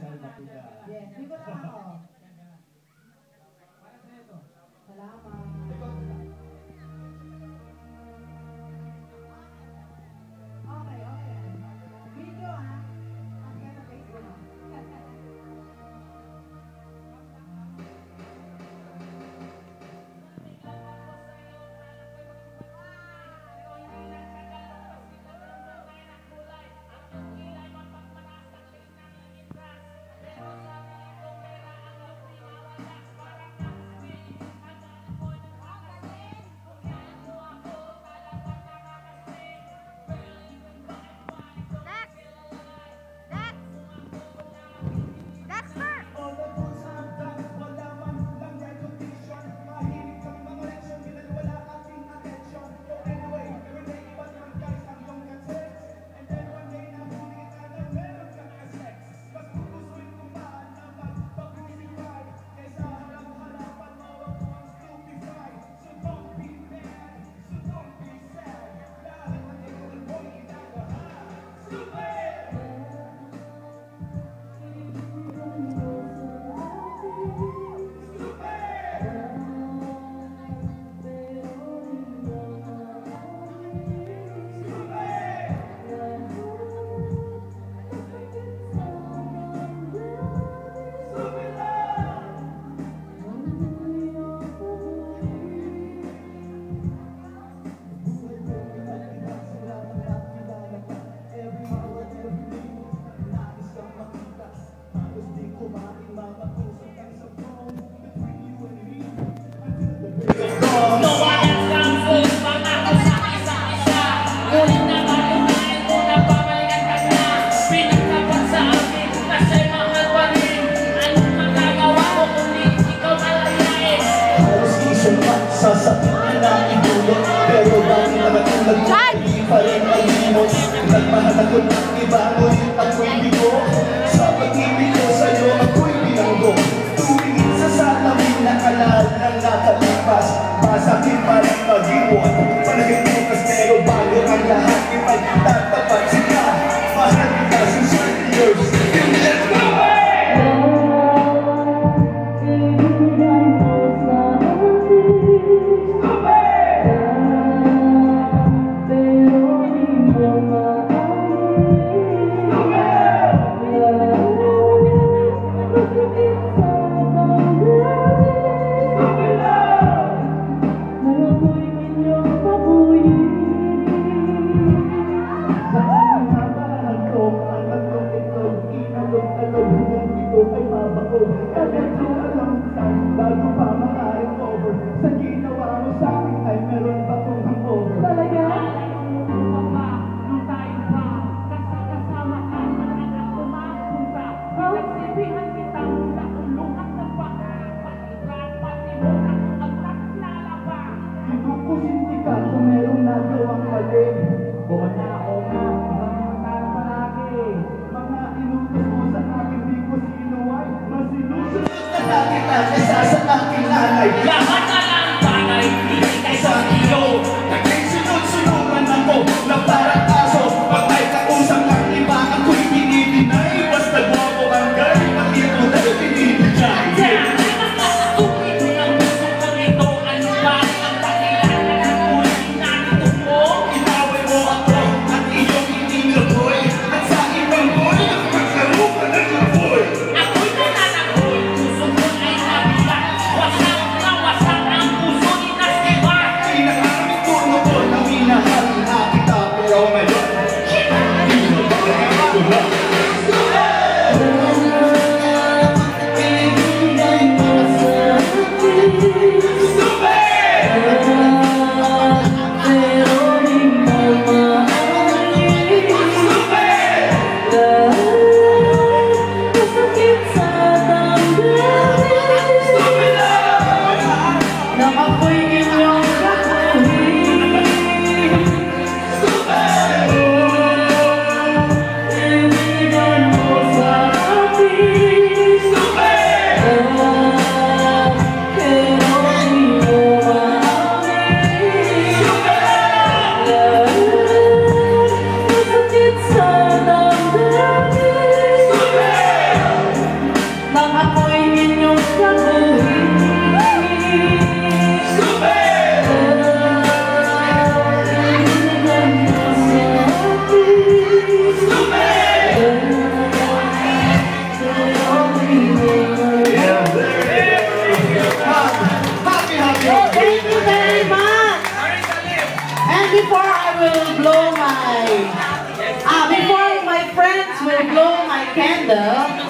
Yes, dito lang ako. Salamat. Okay, okay. Video ha. Ang ganda Facebook. Sasabihin na idulot, pero bakit nakatulad mo? Hindi pa rin ang limot. Nagmahal ako ng iba, ngunit ako'y bigo. Sa pag-ibig ko sa'yo, ako'y binanggo. Tumingin sa salamin na alal ng nakalipas. Masakit pa rin mag-iwan. Palagay mo pero bago ang lahat, ipagtatapat sila. Mahal kita sa 7 years. Let's go! Pero di mo maalis. before I will blow before my friends will blow my candle,